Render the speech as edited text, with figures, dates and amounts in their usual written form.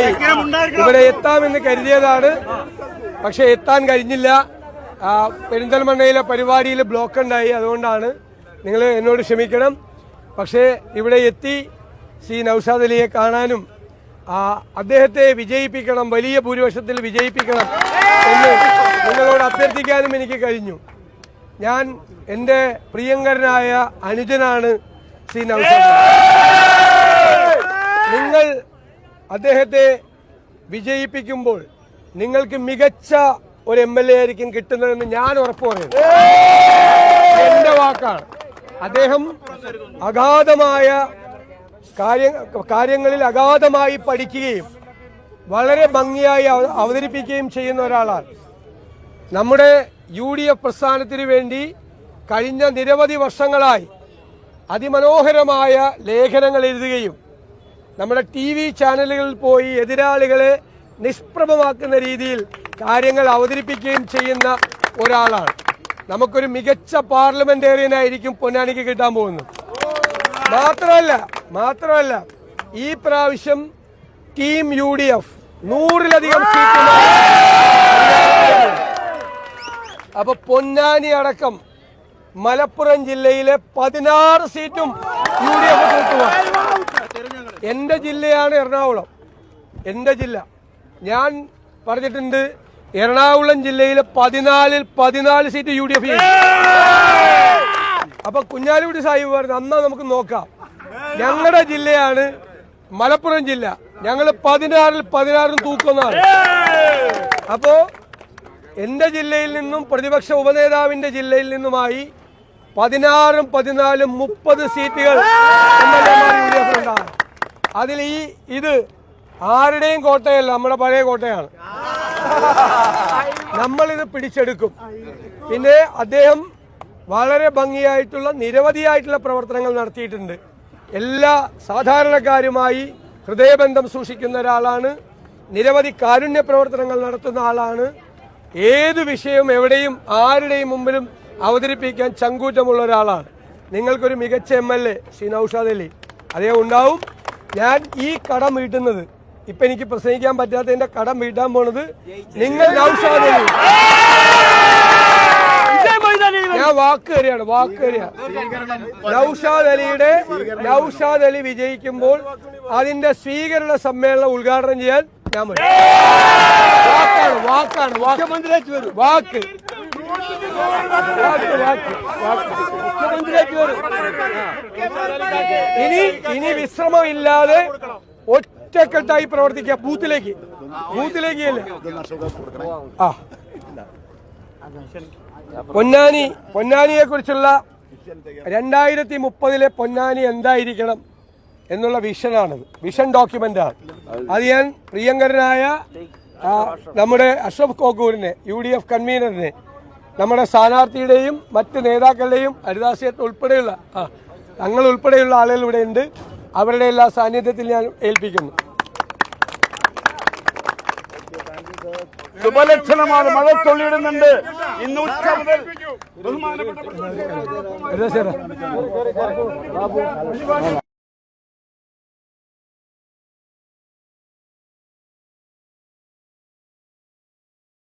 ദിവസമായി ഇവിടെ എത്താമെന്ന് കരുതിയതാണ്. പക്ഷെ എത്താൻ കഴിഞ്ഞില്ല. പെരിന്തൽമണ്ണയിലെ പരിപാടിയിൽ ബ്ലോക്ക് ഉണ്ടായി. അതുകൊണ്ടാണ്. നിങ്ങൾ എന്നോട് ക്ഷമിക്കണം. പക്ഷേ ഇവിടെ എത്തി സി നൌഷാദ് അലിയെ കാണാനും അദ്ദേഹത്തെ വിജയിപ്പിക്കണം, വലിയ ഭൂരിപക്ഷത്തിൽ വിജയിപ്പിക്കണം എന്ന് നിങ്ങളോട് അഭ്യർത്ഥിക്കാനും എനിക്ക് കഴിഞ്ഞു. ഞാൻ എൻ്റെ പ്രിയങ്കരനായ അനുജനാണ് സി നൌഷാദ്. നിങ്ങൾ അദ്ദേഹത്തെ വിജയിപ്പിക്കുമ്പോൾ നിങ്ങൾക്ക് മികച്ച ഒരു MLA ആയിരിക്കും കിട്ടുന്നതെന്ന് ഞാൻ ഉറപ്പു പറയുന്നു. എന്റെ വാക്കാണ്. അദ്ദേഹം അഗാധമായ കാര്യങ്ങളിൽ അഗാധമായി പഠിക്കുകയും വളരെ ഭംഗിയായി അവതരിപ്പിക്കുകയും ചെയ്യുന്ന ഒരാളാണ്. നമ്മുടെ UDF പ്രസ്ഥാനത്തിന് വേണ്ടി കഴിഞ്ഞ നിരവധി വർഷങ്ങളായി അതിമനോഹരമായ ലേഖനങ്ങൾ എഴുതുകയും നമ്മുടെ TV ചാനലുകളിൽ പോയി എതിരാളികളെ നിഷ്പ്രഭമാക്കുന്ന രീതിയിൽ കാര്യങ്ങൾ അവതരിപ്പിക്കുകയും ചെയ്യുന്ന ഒരാളാണ്. നമുക്കൊരു മികച്ച പാർലമെന്റേറിയനായിരിക്കും പൊന്നാനിക്ക് കിട്ടാൻ പോകുന്നത്. മാത്രമല്ല ഈ പ്രാവശ്യം ടീം UDF 100-ലധികം സീറ്റുമായി. അപ്പൊ പൊന്നാനി അടക്കം മലപ്പുറം ജില്ലയിലെ 16 സീറ്റും UDF തൂക്കുക. എന്റെ ജില്ലയാണ് എറണാകുളം. എന്റെ ജില്ല ഞാൻ പറഞ്ഞിട്ടുണ്ട്. എറണാകുളം ജില്ലയിലെ 14 സീറ്റ് UDF ചെയ്യും. അപ്പൊ കുഞ്ഞാലിക്കുട്ടി സാഹിബ് പറഞ്ഞു അന്നാ നമുക്ക് നോക്കാം. ഞങ്ങളുടെ ജില്ലയാണ് മലപ്പുറം ജില്ല. ഞങ്ങൾ 16 തൂക്കുന്നതാണ്. അപ്പോ എന്റെ ജില്ലയിൽ നിന്നും പ്രതിപക്ഷ ഉപനേതാവിന്റെ ജില്ലയിൽ നിന്നുമായി 16 14 30 സീറ്റുകൾ UDF ഉണ്ടാകും. അതിൽ ഇത് ആരുടെയും കോട്ടയല്ല, നമ്മുടെ പഴയ കോട്ടയാണ്. നമ്മളിത് പിടിച്ചെടുക്കും. പിന്നെ അദ്ദേഹം വളരെ ഭംഗിയായിട്ടുള്ള നിരവധിയായിട്ടുള്ള പ്രവർത്തനങ്ങൾ നടത്തിയിട്ടുണ്ട്. എല്ലാ സാധാരണക്കാരുമായി ഹൃദയബന്ധം സൂക്ഷിക്കുന്ന ഒരാളാണ്. നിരവധി കാരുണ്യ പ്രവർത്തനങ്ങൾ നടത്തുന്ന ആളാണ്. ഏത് വിഷയവും എവിടെയും ആരുടെയും മുമ്പിലും അവതരിപ്പിക്കാൻ ചങ്കൂറ്റമുള്ള ഒരാളാണ്. നിങ്ങൾക്കൊരു മികച്ച MLA ശ്രീ നൌഷാദ് അലി അദ്ദേഹം ഉണ്ടാവും. ഞാൻ ഈ കടം വീട്ടുന്നത്, ഇപ്പൊ എനിക്ക് പ്രസംഗിക്കാൻ പറ്റാത്തതിന്റെ കടം വീട്ടാൻ പോണത് നിങ്ങൾ നൌഷാദ് അലി. ഞാൻ വാക്ക് തരികയാണ്. നൌഷാദ് അലി വിജയിക്കുമ്പോൾ അതിന്റെ സ്വീകരണ സമ്മേളനം ഉദ്ഘാടനം ചെയ്യാൻ ഞാൻ വരും. വാക്ക് ഇനി വിശ്രമമില്ലാതെ ഒറ്റക്കെട്ടായി പ്രവർത്തിക്കുക. ബൂത്തിലേക്ക് പൊന്നാനിയെ കുറിച്ചുള്ള 2030 പൊന്നാനി എന്തായിരിക്കണം എന്നുള്ള വിഷനാണ്. വിഷൻ ഡോക്യുമെന്റാണ്. അത് ഞാൻ പ്രിയങ്കരനായ നമ്മുടെ അഷ്റഫ് കോക്കൂരിനെ, UDF കൺവീനറിനെ, നമ്മുടെ സ്ഥാനാർത്ഥിയുടെയും മറ്റ് നേതാക്കളുടെയും ഹരിദാസ് ഉൾപ്പെടെയുള്ള തങ്ങൾ ഉൾപ്പെടെയുള്ള ആളുകൾ ഇവിടെ ഉണ്ട്. അവരുടെ എല്ലാ സാന്നിധ്യത്തിൽ ഞാൻ ഏൽപ്പിക്കുന്നു. ശുഭലക്ഷണമാണ്. മഴ തൊള്ളിയിടുന്നുണ്ട്. ഇന്ന് ഉച്ച മുതൽ ബഹുമാനപ്പെട്ട